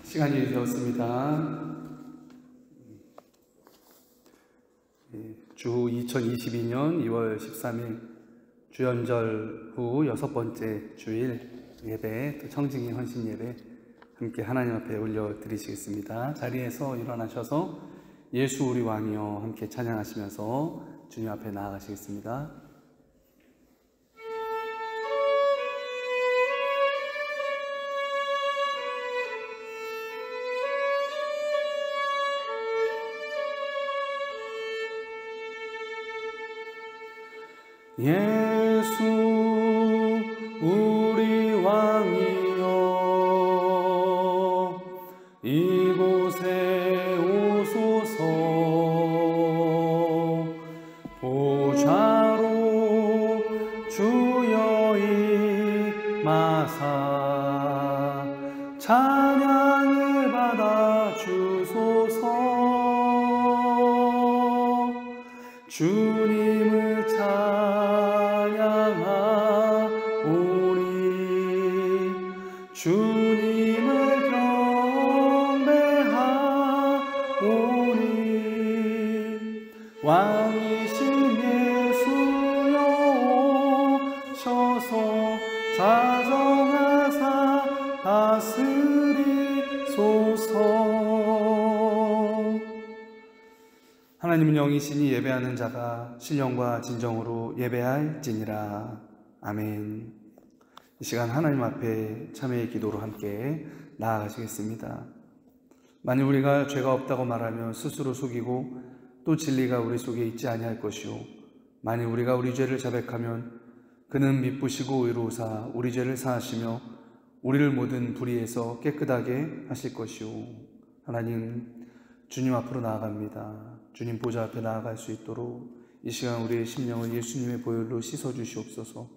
시간이 되었습니다. 주 2022년 2월 13일 주연절 후 6번째 주일 예배, 청징이 헌신 예배 함께 하나님 앞에 올려드리시겠습니다. 자리에서 일어나셔서 예수 우리 왕이여 함께 찬양하시면서 주님 앞에 나아가시겠습니다. 예수 우리 왕이여 이곳에 오소서 보좌로 주여 임하사 찬양을 받아 주소서 주님을 주님을 경배하오니 왕이신 예수여 오셔서 자정하사 다스리소서. 하나님은 영이시니 예배하는 자가 신령과 진정으로 예배할지니라. 아멘. 이 시간 하나님 앞에 참회의 기도로 함께 나아가시겠습니다. 만일 우리가 죄가 없다고 말하며 스스로 속이고 또 진리가 우리 속에 있지 아니할 것이요 만일 우리가 우리 죄를 자백하면 그는 미쁘시고 의로우사 우리 죄를 사하시며 우리를 모든 불의에서 깨끗하게 하실 것이요. 하나님, 주님 앞으로 나아갑니다. 주님 보좌 앞에 나아갈 수 있도록 이 시간 우리의 심령을 예수님의 보혈로 씻어주시옵소서.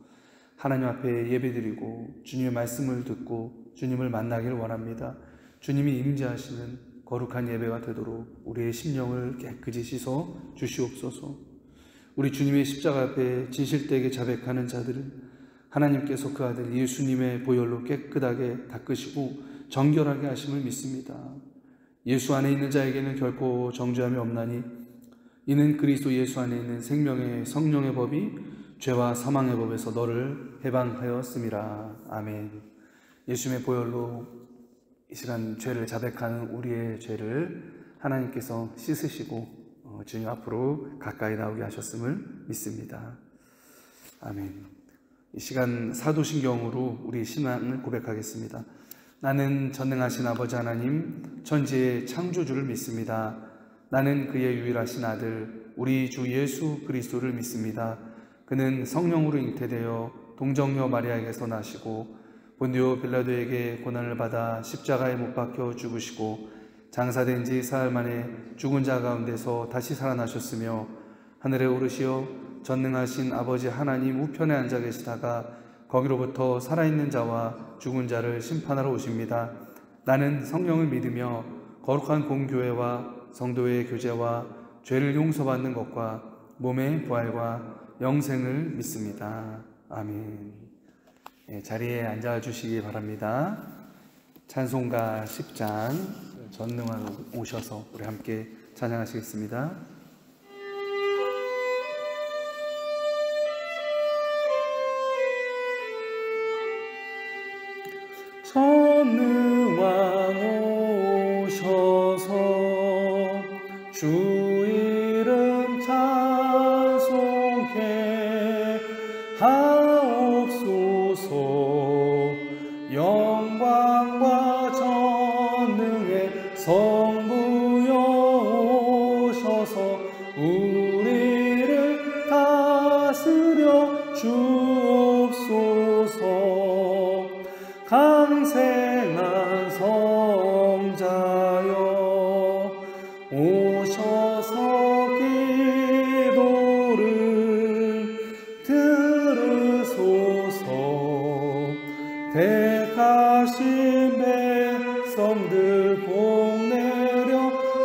하나님 앞에 예배드리고 주님의 말씀을 듣고 주님을 만나기를 원합니다. 주님이 임재하시는 거룩한 예배가 되도록 우리의 심령을 깨끗이 씻어 주시옵소서. 우리 주님의 십자가 앞에 진실되게 자백하는 자들은 하나님께서 그 아들 예수님의 보혈로 깨끗하게 닦으시고 정결하게 하심을 믿습니다. 예수 안에 있는 자에게는 결코 정죄함이 없나니 이는 그리스도 예수 안에 있는 생명의 성령의 법이 죄와 사망의 법에서 너를 해방하였음이라. 아멘. 예수님의 보혈로 이 시간 죄를 자백하는 우리의 죄를 하나님께서 씻으시고 주님 앞으로 가까이 나오게 하셨음을 믿습니다. 아멘. 이 시간 사도신경으로 우리 신앙을 고백하겠습니다. 나는 전능하신 아버지 하나님 천지의 창조주를 믿습니다. 나는 그의 유일하신 아들 우리 주 예수 그리스도를 믿습니다. 그는 성령으로 잉태되어 동정녀 마리아에게서 나시고 본디오 빌라도에게 고난을 받아 십자가에 못 박혀 죽으시고 장사된 지 사흘 만에 죽은 자 가운데서 다시 살아나셨으며 하늘에 오르시어 전능하신 아버지 하나님 우편에 앉아 계시다가 거기로부터 살아있는 자와 죽은 자를 심판하러 오십니다. 나는 성령을 믿으며 거룩한 공교회와 성도의 교제와 죄를 용서받는 것과 몸의 부활과 영생을 믿습니다. 아멘. 자리에 앉아주시기 바랍니다. 찬송가 10장 전능하로 오셔서 우리 함께 찬양하시겠습니다. 전능왕 오셔서 주 이름 찬송케 하옵소서. 영광과 전능의 성부여 오셔서 우리를 다스려 주옵소서. 강생한 성자여 오셔서 기도를 들으소서. 택하신 백성들 복내려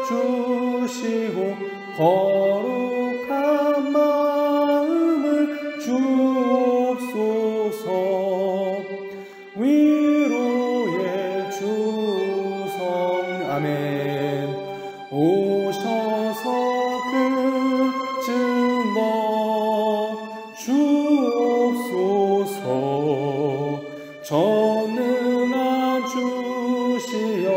주시고 거룩한 마음을 주옵소서. 위로의 주소서 전능한 주시여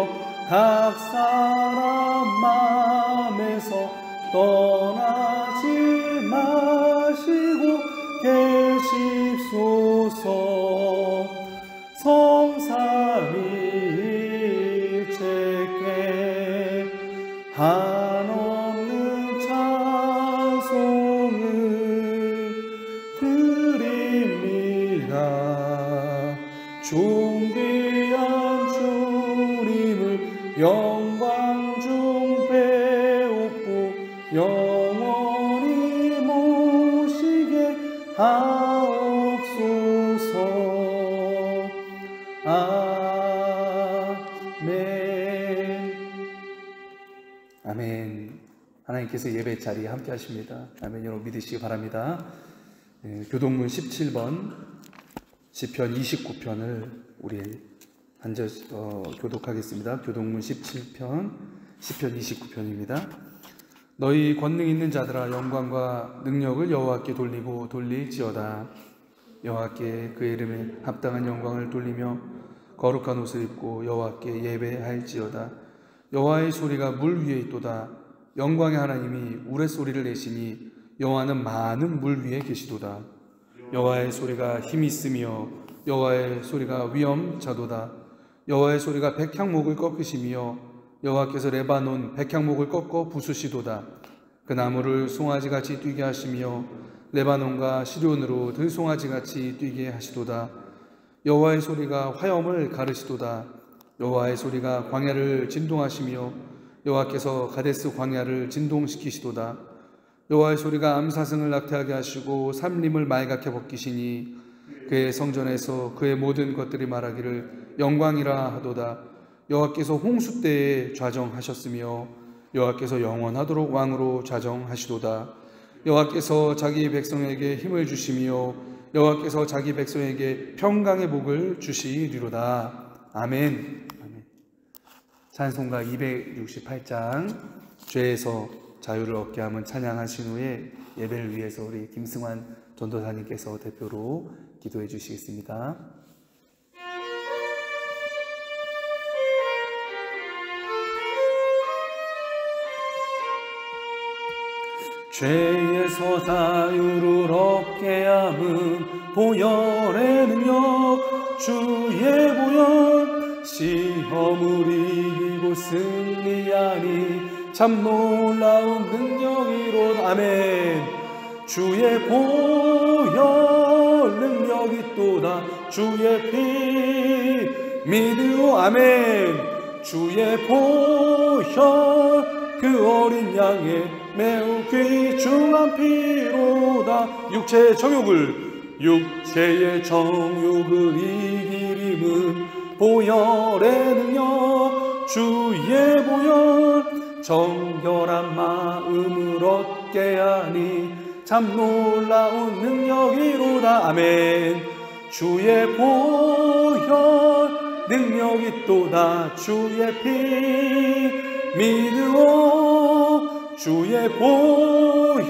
각 사람 맘에서 떠나지 마시고 계십소서. 성삼위일체께 한없는 찬송을 드립니다. 존귀한 주님을 영광 중 배우고 영원히 모시게 하옵소서. 아멘. 아멘. 하나님께서 예배 자리에 함께 하십니다. 아멘. 여러분 믿으시기 바랍니다. 교동문 17번 시편 29편을 우리 한절 교독하겠습니다. 교동문 17편 시편 29편입니다. 너희 권능 있는 자들아 영광과 능력을 여호와께 돌리고 돌릴지어다. 여호와께 그의 이름에 합당한 영광을 돌리며 거룩한 옷을 입고 여호와께 예배할지어다. 여호와의 소리가 물 위에 있도다. 영광의 하나님이 우레소리를 내시니 여호와는 많은 물 위에 계시도다. 여호와의 소리가 힘이 있으며 여호와의 소리가 위엄자도다. 여호와의 소리가 백향목을 꺾으시며 여호와께서 레바논 백향목을 꺾어 부수시도다. 그 나무를 송아지같이 뛰게 하시며 레바논과 시온으로 들송아지같이 뛰게 하시도다. 여호와의 소리가 화염을 가르시도다. 여호와의 소리가 광야를 진동하시며 여호와께서 가데스 광야를 진동시키시도다. 여호와의 소리가 암사승을 낙태하게 하시고 삼림을 말갛게 벗기시니 그의 성전에서 그의 모든 것들이 말하기를 영광이라 하도다. 여호와께서 홍수 때에 좌정하셨으며 여호와께서 영원하도록 왕으로 좌정하시도다. 여호와께서 자기 백성에게 힘을 주시며 여호와께서 자기 백성에게 평강의 복을 주시리로다. 아멘. 아멘. 찬송가 268장 죄에서 자유를 얻게 함은 찬양하신 후에 예배를 위해서 우리 김승환 전도사님께서 대표로 기도해 주시겠습니다. 죄에서 자유를 얻게 함은 보혈의 능력 주의 보혈 시험을 이기고 승리하니 참 놀라운 능력이로다. 아멘. 주의 보혈 능력이 또다. 주의 피 믿으오. 아멘. 주의 보혈 그 어린 양의 매우 귀중한 피로다. 육체의 정욕을 이기림은 보혈의 능력 주의 보혈 정결한 마음을 얻게 하니 참 놀라운 능력이로다. 아멘. 주의 보혈 능력이 또다. 주의 피 믿으오. 주의 보혈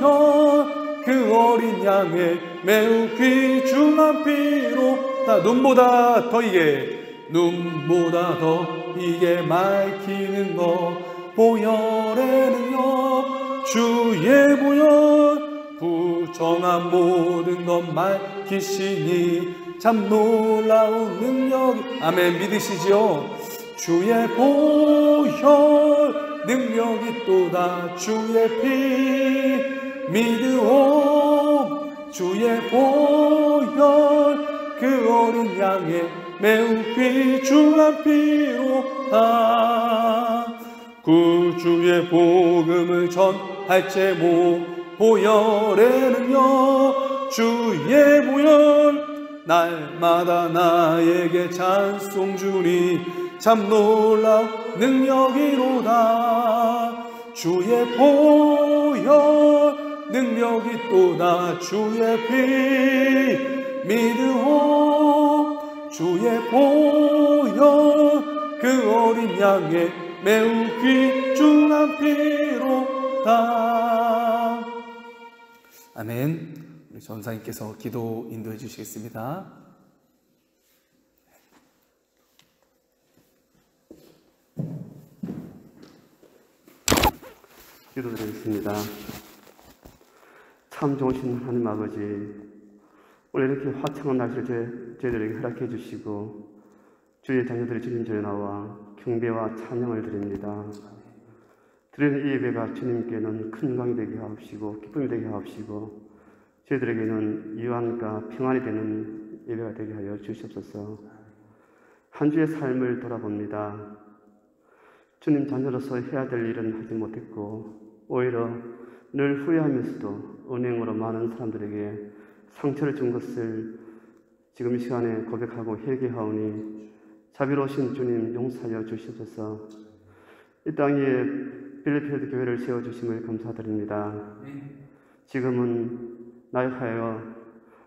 그 어린 양의 매우 귀중한 피로다. 눈보다 더 이게 맑히는 것 보혈의 능력 주의 보혈 부정한 모든 것 밝히시니 참 놀라운 능력이. 아멘. 믿으시지요? 주의 보혈 능력이 또다. 주의 피 믿으오. 주의 보혈 그 어린 양의 매우 귀중한 피로다. 구주의 복음을 전할 제목 보혈의 능력 주의 보혈 날마다 나에게 찬송 주니 참 놀라운 능력이로다. 주의 보혈 능력이 또다. 주의 피 믿으오. 주의 보혈 그 어린 양의 매우 귀중한 피로다. 아멘. 우리 전사님께서 기도 인도해 주시겠습니다. 기도드리겠습니다. 참 좋으신 하나님 아버지, 오늘 이렇게 화창한 날씨를 저희들에게 허락해 주시고 주의 자녀들이 주님 전에 나와 경배와 찬양을 드립니다. 드리는 이 예배가 주님께는 큰 영광이 되게 하옵시고 기쁨이 되게 하옵시고 저희들에게는 유한과 평안이 되는 예배가 되게 하여 주시옵소서. 한 주의 삶을 돌아봅니다. 주님 자녀로서 해야 될 일은 하지 못했고 오히려 늘 후회하면서도 은행으로 많은 사람들에게 상처를 준 것을 지금 이 시간에 고백하고 회개하오니 자비로우신 주님 용서하여 주시옵소서. 이 땅에 빌리필드 교회를 세워주심을 감사드립니다. 지금은 나약하여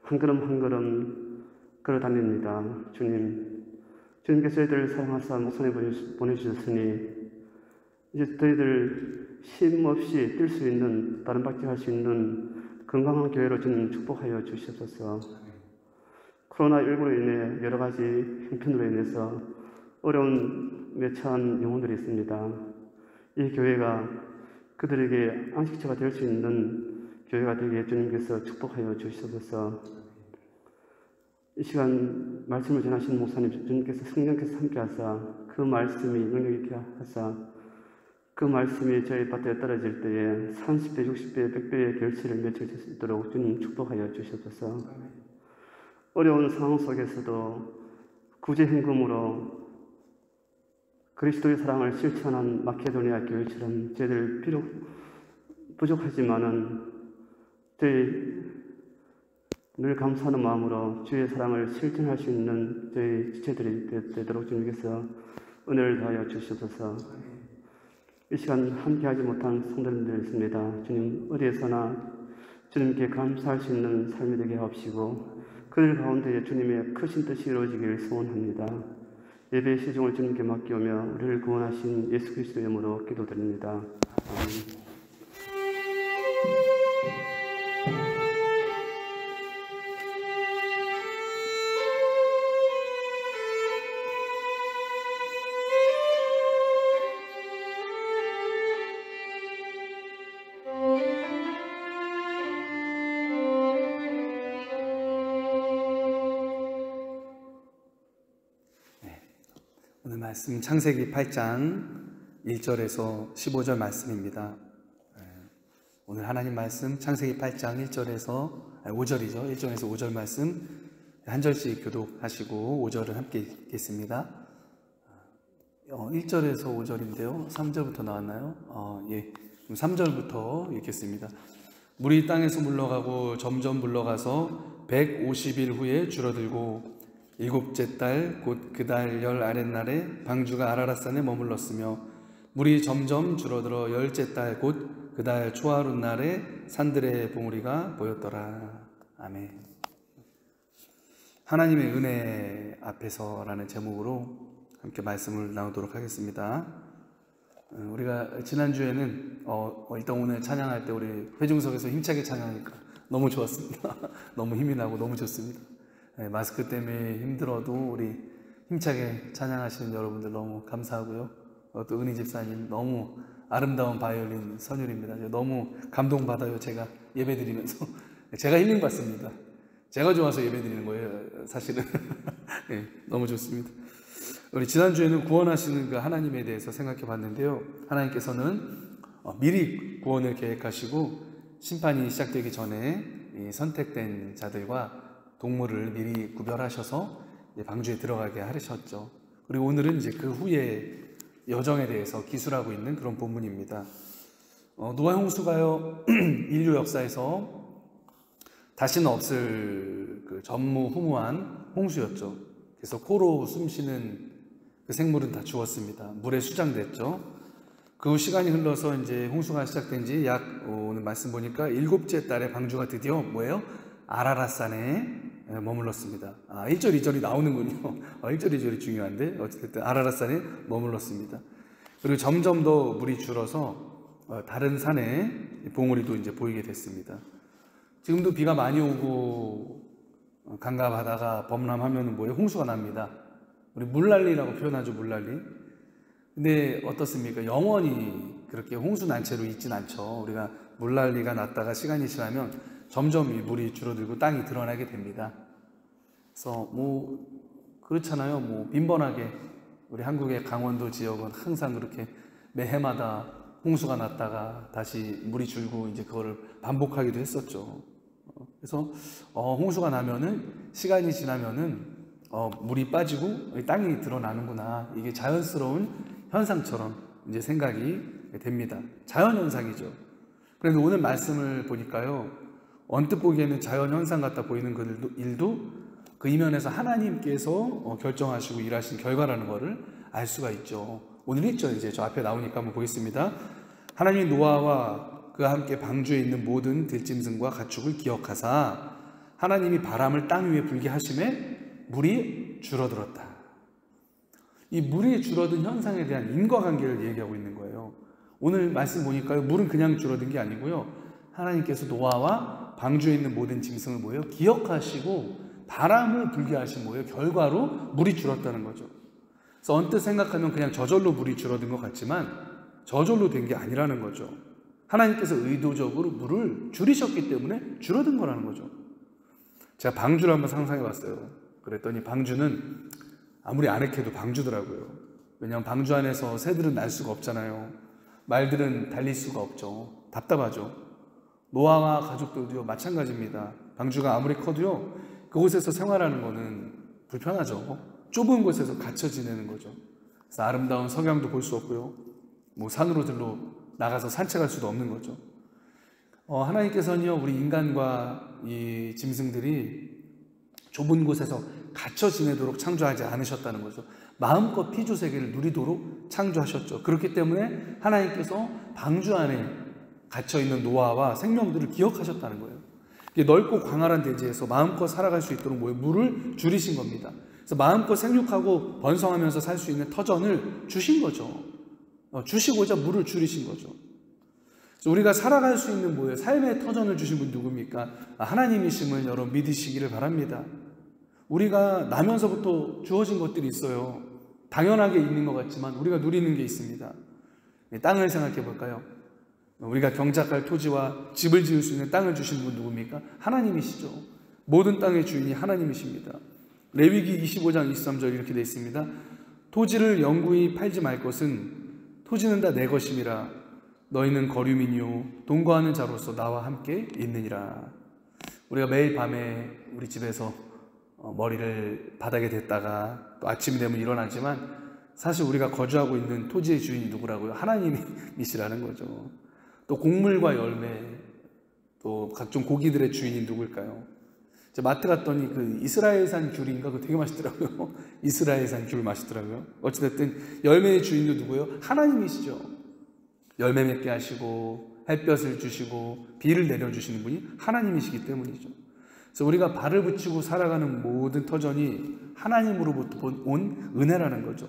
한 걸음 한 걸음 걸어다닙니다. 주님께서 저희들을 사랑하사 목선에 보내주셨으니 이제 저희들 쉼 없이 뛸 수 있는, 다른 밖에 할 수 있는 건강한 교회로 주님 축복하여 주시옵소서. 코로나19로 인해 여러 가지 형편으로 인해서 어려운 매처한 영혼들이 있습니다. 이 교회가 그들에게 안식처가 될 수 있는 교회가 되게 주님께서 축복하여 주시옵소서. 이 시간 말씀을 전하신 목사님 주님께서 성령께서 함께 하사 그 말씀이 능력 있게 하사 그 말씀이 저희 밭에 떨어질 때에 30배, 60배, 100배의 결실을 맺을 수 있도록 주님 축복하여 주시옵소서. 어려운 상황 속에서도 구제hen금으로 그리스도의 사랑을 실천한 마케도니아 교회처럼 저희들 비록 부족하지만은 저희 늘 감사하는 마음으로 주의 사랑을 실천할 수 있는 저희 지체들이 되도록 주님께서 은혜를 더하여 주시옵소서. 이 시간 함께하지 못한 성도님들 있습니다. 주님 어디에서나 주님께 감사할 수 있는 삶이 되게 하옵시고 그들 가운데 주님의 크신 뜻이 이루어지길 소원합니다. 예배의 시종을 주님께 맡기오며 우리를 구원하신 예수 그리스도의 이름으로 기도드립니다. 아멘. 오늘 말씀 창세기 8장 1절에서 15절 말씀입니다. 오늘 하나님 말씀 창세기 8장 1절에서 5절이죠. 1절에서 5절 말씀 한 절씩 교독하시고 5절을 함께 읽겠습니다. 1절에서 5절인데요. 3절부터 나왔나요? 예. 3절부터 읽겠습니다. 물이 땅에서 물러가고 점점 물러가서 150일 후에 줄어들고 일곱째 달 곧 그 달 열 아랫날에 방주가 아라랏산에 머물렀으며 물이 점점 줄어들어 열째 달 곧 그 달 초하룻 날에 산들의 봉우리가 보였더라. 아멘. 하나님의 은혜 앞에서라는 제목으로 함께 말씀을 나누도록 하겠습니다. 우리가 지난주에는 일단 오늘 찬양할 때 우리 회중석에서 힘차게 찬양하니까 너무 좋았습니다. 너무 힘이 나고 너무 좋습니다. 마스크 때문에 힘들어도 우리 힘차게 찬양하시는 여러분들 너무 감사하고요. 또 은희 집사님 너무 아름다운 바이올린 선율입니다. 너무 감동받아요. 제가 예배드리면서 제가 힐링받습니다. 제가 좋아서 예배드리는 거예요. 사실은 네, 너무 좋습니다. 우리 지난주에는 구원하시는 그 하나님에 대해서 생각해 봤는데요. 하나님께서는 미리 구원을 계획하시고 심판이 시작되기 전에 선택된 자들과 동물을 미리 구별하셔서 방주에 들어가게 하셨죠. 그리고 오늘은 이제 그 후에 여정에 대해서 기술하고 있는 그런 본문입니다. 노아 홍수가요, 인류 역사에서 다시는 없을 그 전무후무한 홍수였죠. 그래서 코로 숨쉬는 그 생물은 다 죽었습니다. 물에 수장됐죠. 그 후 시간이 흘러서 이제 홍수가 시작된 지 약 오늘 말씀 보니까 7째 달에 방주가 드디어 뭐예요? 아라랏산에 머물렀습니다. 1절, 2절이 나오는군요. 1절, 2절이 중요한데 어쨌든 아라랏산에 머물렀습니다. 그리고 점점 더 물이 줄어서 다른 산에 봉우리도 이제 보이게 됐습니다. 지금도 비가 많이 오고 강과 바다가 범람하면 뭐예요? 홍수가 납니다. 우리 물난리라고 표현하죠. 물난리. 근데 어떻습니까? 영원히 그렇게 홍수난체로 있진 않죠. 우리가 물난리가 났다가 시간이 지나면 점점 이 물이 줄어들고 땅이 드러나게 됩니다. 그래서 그렇잖아요. 빈번하게 우리 한국의 강원도 지역은 항상 그렇게 매해마다 홍수가 났다가 다시 물이 줄고 이제 그거를 반복하기도 했었죠. 그래서 홍수가 나면은 시간이 지나면은 물이 빠지고 땅이 드러나는구나. 이게 자연스러운 현상처럼 이제 생각이 됩니다. 자연 현상이죠. 그런데 오늘 말씀을 보니까요, 언뜻 보기에는 자연 현상 같아 보이는 그 일도 그 이면에서 하나님께서 결정하시고 일하신 결과라는 것을 알 수가 있죠. 오늘 했죠. 이제 저 앞에 나오니까 한번 보겠습니다. 하나님이 노아와 그와 함께 방주에 있는 모든 들짐승과 가축을 기억하사 하나님이 바람을 땅 위에 불게 하심에 물이 줄어들었다. 이 물이 줄어든 현상에 대한 인과관계를 얘기하고 있는 거예요. 오늘 말씀 보니까요, 물은 그냥 줄어든 게 아니고요, 하나님께서 노아와 방주에 있는 모든 짐승을 기억하시고 바람을 불게 하신 결과로 물이 줄었다는 거죠. 그래서 언뜻 생각하면 그냥 저절로 물이 줄어든 것 같지만 저절로 된 게 아니라는 거죠. 하나님께서 의도적으로 물을 줄이셨기 때문에 줄어든 거라는 거죠. 제가 방주를 한번 상상해 봤어요. 그랬더니 방주는 아무리 아늑해도 방주더라고요. 왜냐하면 방주 안에서 새들은 날 수가 없잖아요. 말들은 달릴 수가 없죠. 답답하죠. 노아와 가족들도요, 마찬가지입니다. 방주가 아무리 커도요, 그곳에서 생활하는 거는 불편하죠. 좁은 곳에서 갇혀 지내는 거죠. 그래서 아름다운 석양도 볼 수 없고요, 산으로 들러 나가서 산책할 수도 없는 거죠. 하나님께서는요, 우리 인간과 이 짐승들이 좁은 곳에서 갇혀 지내도록 창조하지 않으셨다는 거죠. 마음껏 피조 세계를 누리도록 창조하셨죠. 그렇기 때문에 하나님께서 방주 안에 갇혀있는 노아와 생명들을 기억하셨다는 거예요. 넓고 광활한 대지에서 마음껏 살아갈 수 있도록 물을 줄이신 겁니다. 그래서 마음껏 생육하고 번성하면서 살 수 있는 터전을 주신 거죠. 주시고자 물을 줄이신 거죠. 그래서 우리가 살아갈 수 있는 삶의 터전을 주신 분 누굽니까? 하나님이심을 여러분 믿으시기를 바랍니다. 우리가 나면서부터 주어진 것들이 있어요. 당연하게 있는 것 같지만 우리가 누리는 게 있습니다. 땅을 생각해 볼까요? 우리가 경작할 토지와 집을 지을 수 있는 땅을 주신 분 누굽니까? 하나님이시죠. 모든 땅의 주인이 하나님이십니다. 레위기 25장 23절 이렇게 되어 있습니다. 토지를 영구히 팔지 말 것은 토지는 다 내 것임이라. 너희는 거류민이요 동거하는 자로서 나와 함께 있느니라. 우리가 매일 밤에 우리 집에서 머리를 바닥에 댔다가 또 아침이 되면 일어나지만 사실 우리가 거주하고 있는 토지의 주인이 누구라고요? 하나님이시라는 거죠. 또 곡물과 열매, 또 각종 고기들의 주인이 누굴까요? 마트 갔더니 그 이스라엘산 귤인가 그거 되게 맛있더라고요. 이스라엘산 귤 맛있더라고요. 어찌됐든 열매의 주인도 누구예요? 하나님이시죠. 열매 맺게 하시고 햇볕을 주시고 비를 내려주시는 분이 하나님이시기 때문이죠. 그래서 우리가 발을 붙이고 살아가는 모든 터전이 하나님으로부터 온 은혜라는 거죠.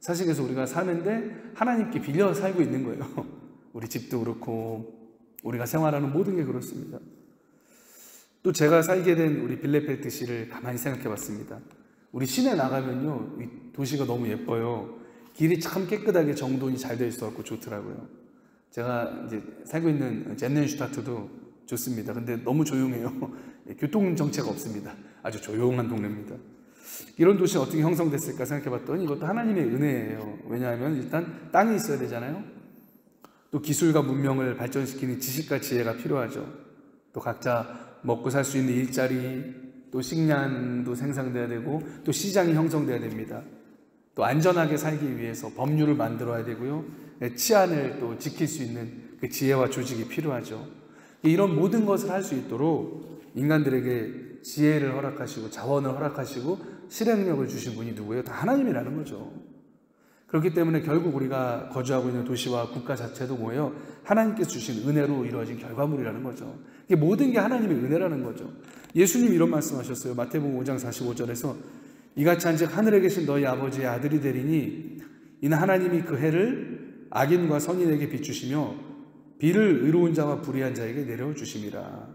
사실 그래서 우리가 사는데 하나님께 빌려 살고 있는 거예요. 우리 집도 그렇고 우리가 생활하는 모든 게 그렇습니다. 또 제가 살게 된 우리 빌레펠트 시를 가만히 생각해 봤습니다. 우리 시내 나가면요, 이 도시가 너무 예뻐요. 길이 참 깨끗하게 정돈이 잘 되어 있어갖고 좋더라고요. 제가 이제 살고 있는 젠넨슈타트도 좋습니다. 근데 너무 조용해요. 교통정체가 없습니다. 아주 조용한 동네입니다. 이런 도시는 어떻게 형성됐을까 생각해 봤더니 이것도 하나님의 은혜예요. 왜냐하면 일단 땅이 있어야 되잖아요. 또 기술과 문명을 발전시키는 지식과 지혜가 필요하죠. 또 각자 먹고 살 수 있는 일자리, 또 식량도 생산돼야 되고 또 시장이 형성돼야 됩니다. 또 안전하게 살기 위해서 법률을 만들어야 되고요. 치안을 또 지킬 수 있는 그 지혜와 조직이 필요하죠. 이런 모든 것을 할 수 있도록 인간들에게 지혜를 허락하시고 자원을 허락하시고 실행력을 주신 분이 누구예요? 다 하나님이라는 거죠. 그렇기 때문에 결국 우리가 거주하고 있는 도시와 국가 자체도 뭐예요? 하나님께서 주신 은혜로 이루어진 결과물이라는 거죠. 이게 모든 게 하나님의 은혜라는 거죠. 예수님이 이런 말씀하셨어요. 마태복음 5장 45절에서 이같이 한즉 하늘에 계신 너희 아버지의 아들이 되리니 이는 하나님이 그 해를 악인과 선인에게 비추시며 비를 의로운 자와 불의한 자에게 내려주심이라.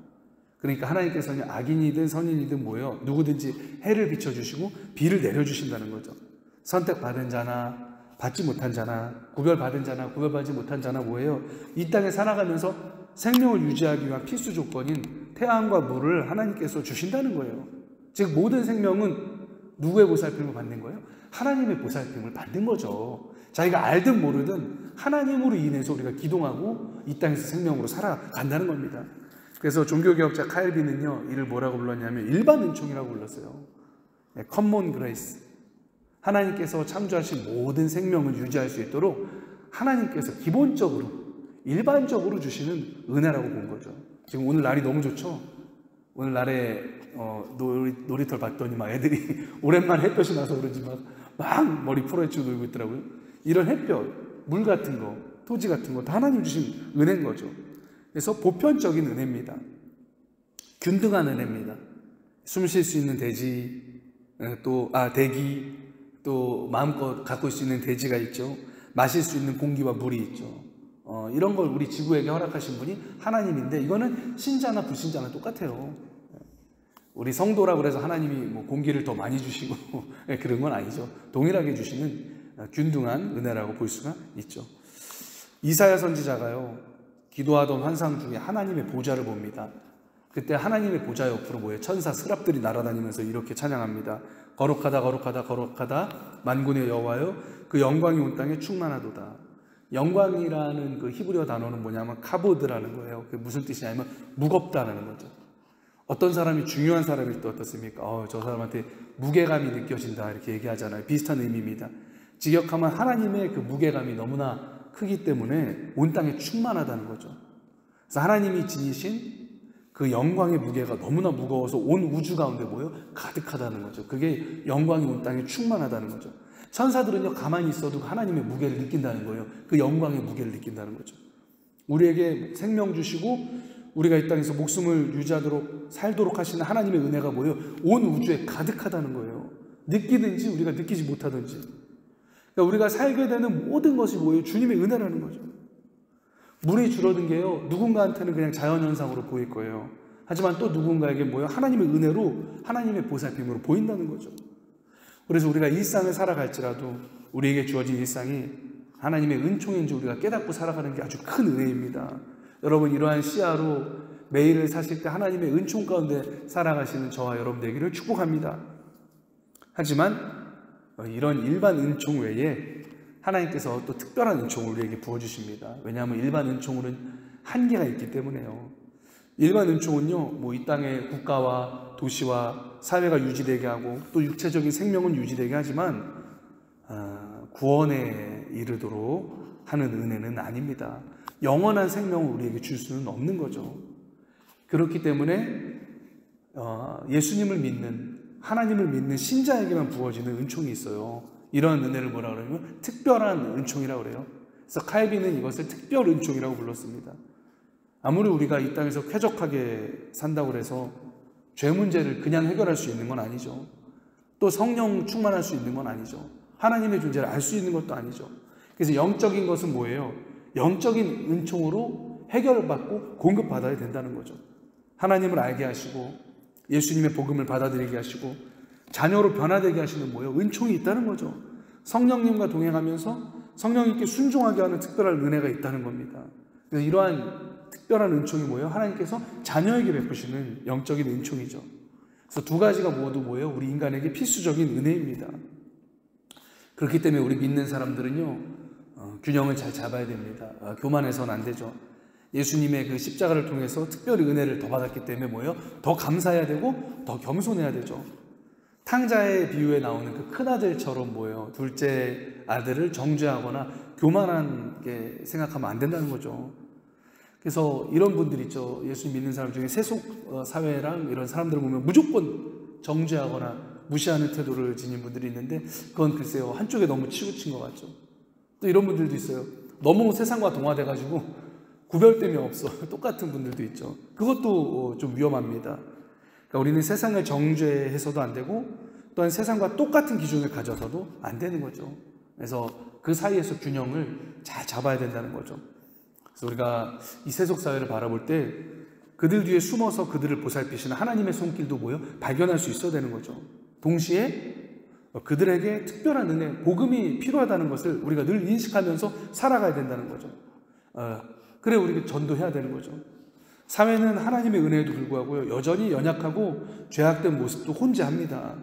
그러니까 하나님께서는 악인이든 선인이든 뭐예요? 누구든지 해를 비춰주시고 비를 내려주신다는 거죠. 선택받은 자나 받지 못한 자나 구별받은 자나 구별받지 못한 자나 뭐예요? 이 땅에 살아가면서 생명을 유지하기 위한 필수 조건인 태양과 물을 하나님께서 주신다는 거예요. 즉 모든 생명은 누구의 보살핌을 받는 거예요? 하나님의 보살핌을 받는 거죠. 자기가 알든 모르든 하나님으로 인해서 우리가 기동하고 이 땅에서 생명으로 살아간다는 겁니다. 그래서 종교개혁자 칼빈은요, 이를 뭐라고 불렀냐면 일반 은총이라고 불렀어요. 커먼 그레이스. 하나님께서 창조하신 모든 생명을 유지할 수 있도록 하나님께서 기본적으로 일반적으로 주시는 은혜라고 본 거죠. 지금 오늘 날이 너무 좋죠? 오늘 날에 놀이터를 봤더니 막 애들이 오랜만에 햇볕이 나서 그런지 막 머리 풀어헤치고 놀고 있더라고요. 이런 햇볕, 물 같은 거, 토지 같은 거 다 하나님 주신 은혜인 거죠. 그래서 보편적인 은혜입니다. 균등한 은혜입니다. 숨 쉴 수 있는 대기, 또 마음껏 가꿀 수 있는 대지가 있죠. 마실 수 있는 공기와 물이 있죠. 이런 걸 우리 지구에게 허락하신 분이 하나님인데, 이거는 신자나 불신자나 똑같아요. 우리 성도라고 해서 하나님이 뭐 공기를 더 많이 주시고 그런 건 아니죠. 동일하게 주시는 균등한 은혜라고 볼 수가 있죠. 이사야 선지자가요, 기도하던 환상 중에 하나님의 보좌를 봅니다. 그때 하나님의 보좌 옆으로 뭐예요? 천사 스랍들이 날아다니면서 이렇게 찬양합니다. 거룩하다 거룩하다 거룩하다 만군의 여호와여, 그 영광이 온 땅에 충만하도다. 영광이라는 그 히브리어 단어는 뭐냐면 카보드라는 거예요. 그게 무슨 뜻이냐면 무겁다는 거죠. 어떤 사람이 중요한 사람일 때 어떻습니까? 저 사람한테 무게감이 느껴진다 이렇게 얘기하잖아요. 비슷한 의미입니다. 직역하면 하나님의 그 무게감이 너무나 크기 때문에 온 땅에 충만하다는 거죠. 그래서 하나님이 지니신 그 영광의 무게가 너무나 무거워서 온 우주 가운데 뭐예요? 가득하다는 거죠. 그게 영광이 온 땅에 충만하다는 거죠. 천사들은요, 가만히 있어도 하나님의 무게를 느낀다는 거예요. 그 영광의 무게를 느낀다는 거죠. 우리에게 생명 주시고 우리가 이 땅에서 목숨을 유지하도록 살도록 하시는 하나님의 은혜가 뭐예요? 온 우주에 가득하다는 거예요. 느끼든지 우리가 느끼지 못하든지. 그러니까 우리가 살게 되는 모든 것이 뭐예요? 주님의 은혜라는 거죠. 물이 줄어든 게요, 누군가한테는 그냥 자연현상으로 보일 거예요. 하지만 또 누군가에게 뭐예요? 하나님의 은혜로, 하나님의 보살핌으로 보인다는 거죠. 그래서 우리가 일상을 살아갈지라도 우리에게 주어진 일상이 하나님의 은총인지 우리가 깨닫고 살아가는 게 아주 큰 은혜입니다. 여러분, 이러한 시야로 매일을 사실 때 하나님의 은총 가운데 살아가시는 저와 여러분 되기를 축복합니다. 하지만 이런 일반 은총 외에 하나님께서 또 특별한 은총을 우리에게 부어주십니다. 왜냐하면 일반 은총으로는 한계가 있기 때문에요. 일반 은총은요, 뭐 이 땅의 국가와 도시와 사회가 유지되게 하고 또 육체적인 생명은 유지되게 하지만 구원에 이르도록 하는 은혜는 아닙니다. 영원한 생명을 우리에게 줄 수는 없는 거죠. 그렇기 때문에 예수님을 믿는, 하나님을 믿는 신자에게만 부어지는 은총이 있어요. 이런 은혜를 뭐라 그러면 특별한 은총이라고 그래요. 그래서 칼빈은 이것을 특별 은총이라고 불렀습니다. 아무리 우리가 이 땅에서 쾌적하게 산다고 해서 죄 문제를 그냥 해결할 수 있는 건 아니죠. 또 성령 충만할 수 있는 건 아니죠. 하나님의 존재를 알 수 있는 것도 아니죠. 그래서 영적인 것은 뭐예요? 영적인 은총으로 해결받고 공급받아야 된다는 거죠. 하나님을 알게 하시고 예수님의 복음을 받아들이게 하시고 자녀로 변화되게 하시는 뭐예요? 은총이 있다는 거죠. 성령님과 동행하면서 성령님께 순종하게 하는 특별한 은혜가 있다는 겁니다. 그래서 이러한 특별한 은총이 뭐예요? 하나님께서 자녀에게 베푸시는 영적인 은총이죠. 그래서 두 가지가 모두 뭐예요? 우리 인간에게 필수적인 은혜입니다. 그렇기 때문에 우리 믿는 사람들은요, 균형을 잘 잡아야 됩니다. 교만해서는 안 되죠. 예수님의 그 십자가를 통해서 특별히 은혜를 더 받았기 때문에 뭐예요? 더 감사해야 되고 더 겸손해야 되죠. 탕자의 비유에 나오는 그 큰아들처럼 뭐예요? 둘째 아들을 정죄하거나 교만하게 생각하면 안 된다는 거죠. 그래서 이런 분들 있죠. 예수 믿는 사람 중에 세속 사회랑 이런 사람들을 보면 무조건 정죄하거나 무시하는 태도를 지닌 분들이 있는데, 그건 글쎄요, 한쪽에 너무 치우친 것 같죠. 또 이런 분들도 있어요. 너무 세상과 동화돼가지고 구별됨이 없어. 똑같은 분들도 있죠. 그것도 좀 위험합니다. 그러니까 우리는 세상을 정죄해서도 안 되고 또한 세상과 똑같은 기준을 가져서도 안 되는 거죠. 그래서 그 사이에서 균형을 잘 잡아야 된다는 거죠. 그래서 우리가 이 세속 사회를 바라볼 때 그들 뒤에 숨어서 그들을 보살피시는 하나님의 손길도 뭐예요? 발견할 수 있어야 되는 거죠. 동시에 그들에게 특별한 은혜, 복음이 필요하다는 것을 우리가 늘 인식하면서 살아가야 된다는 거죠. 그래 우리가 전도해야 되는 거죠. 사회는 하나님의 은혜에도 불구하고요, 여전히 연약하고 죄악된 모습도 혼재합니다.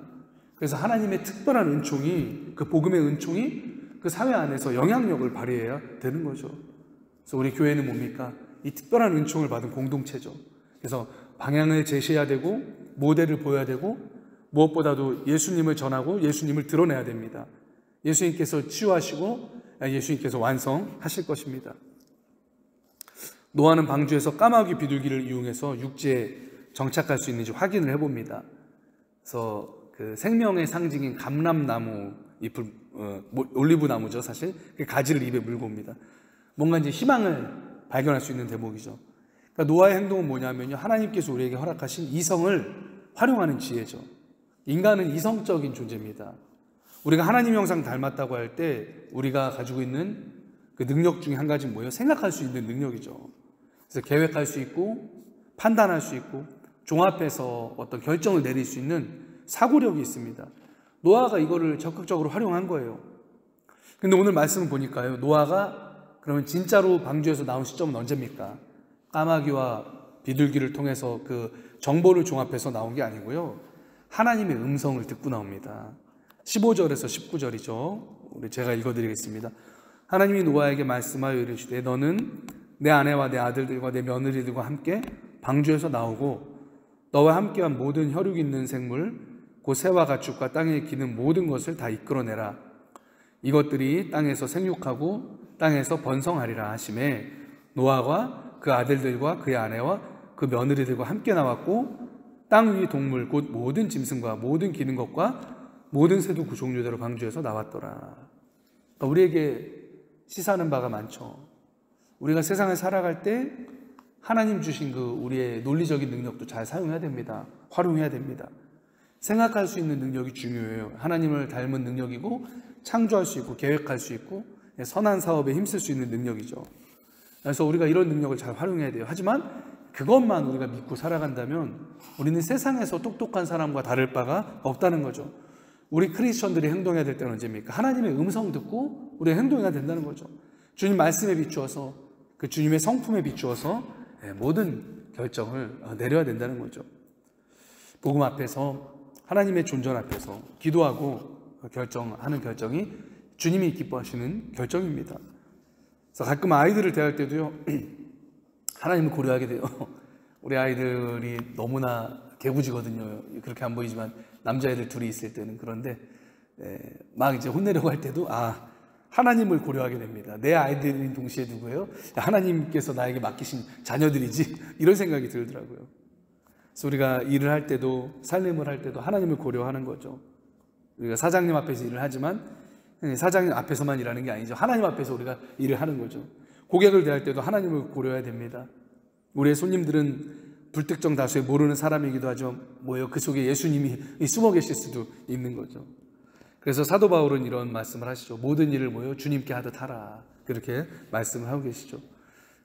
그래서 하나님의 특별한 은총이, 그 복음의 은총이 그 사회 안에서 영향력을 발휘해야 되는 거죠. 그래서 우리 교회는 뭡니까? 이 특별한 은총을 받은 공동체죠. 그래서 방향을 제시해야 되고 모델을 보여야 되고 무엇보다도 예수님을 전하고 예수님을 드러내야 됩니다. 예수님께서 치유하시고 예수님께서 완성하실 것입니다. 노아는 방주에서 까마귀 비둘기를 이용해서 육지에 정착할 수 있는지 확인을 해봅니다. 그래서 그 생명의 상징인 감람나무 잎을, 올리브 나무죠, 사실. 그 가지를 입에 물고 옵니다. 뭔가 이제 희망을 발견할 수 있는 대목이죠. 그러니까 노아의 행동은 뭐냐면요, 하나님께서 우리에게 허락하신 이성을 활용하는 지혜죠. 인간은 이성적인 존재입니다. 우리가 하나님 형상 닮았다고 할 때 우리가 가지고 있는 그 능력 중에 한 가지는 뭐예요? 생각할 수 있는 능력이죠. 그래서 계획할 수 있고 판단할 수 있고 종합해서 어떤 결정을 내릴 수 있는 사고력이 있습니다. 노아가 이거를 적극적으로 활용한 거예요. 근데 오늘 말씀을 보니까요, 노아가 그러면 진짜로 방주에서 나온 시점은 언제입니까? 까마귀와 비둘기를 통해서 그 정보를 종합해서 나온 게 아니고요, 하나님의 음성을 듣고 나옵니다. 15절에서 19절이죠. 제가 읽어드리겠습니다. 하나님이 노아에게 말씀하여 이르시되 너는 내 아내와 내 아들들과 내 며느리들과 함께 방주에서 나오고 너와 함께한 모든 혈육 있는 생물 곧 새와 가축과 땅에 기는 모든 것을 다 이끌어내라. 이것들이 땅에서 생육하고 땅에서 번성하리라 하시매 노아가 그 아들들과 그의 아내와 그 며느리들과 함께 나왔고 땅 위 동물 곧 모든 짐승과 모든 기는 것과 모든 새도 그 종류대로 방주에서 나왔더라. 그러니까 우리에게 시사하는 바가 많죠. 우리가 세상을 살아갈 때 하나님 주신 그 우리의 논리적인 능력도 잘 사용해야 됩니다. 활용해야 됩니다. 생각할 수 있는 능력이 중요해요. 하나님을 닮은 능력이고 창조할 수 있고 계획할 수 있고 선한 사업에 힘쓸 수 있는 능력이죠. 그래서 우리가 이런 능력을 잘 활용해야 돼요. 하지만 그것만 우리가 믿고 살아간다면 우리는 세상에서 똑똑한 사람과 다를 바가 없다는 거죠. 우리 크리스천들이 행동해야 될 때는 언제입니까? 하나님의 음성 듣고 우리가 행동해야 된다는 거죠. 주님 말씀에 비추어서, 그 주님의 성품에 비추어서 모든 결정을 내려야 된다는 거죠. 복음 앞에서, 하나님의 존전 앞에서 기도하고 결정하는 결정이 주님이 기뻐하시는 결정입니다. 그래서 가끔 아이들을 대할 때도요, 하나님을 고려하게 돼요. 우리 아이들이 너무나 개구지거든요. 그렇게 안 보이지만 남자애들 둘이 있을 때는. 그런데 막 이제 혼내려고 할 때도 하나님을 고려하게 됩니다. 내 아이들인 동시에 누구예요? 하나님께서 나에게 맡기신 자녀들이지, 이런 생각이 들더라고요. 그래서 우리가 일을 할 때도, 살림을 할 때도 하나님을 고려하는 거죠. 우리가 사장님 앞에서 일을 하지만 사장님 앞에서만 일하는 게 아니죠. 하나님 앞에서 우리가 일을 하는 거죠. 고객을 대할 때도 하나님을 고려해야 됩니다. 우리의 손님들은 불특정 다수의 모르는 사람이기도 하죠. 그 속에 예수님이 숨어 계실 수도 있는 거죠. 그래서 사도 바울은 이런 말씀을 하시죠. 모든 일을 주님께 하듯 하라. 그렇게 말씀을 하고 계시죠.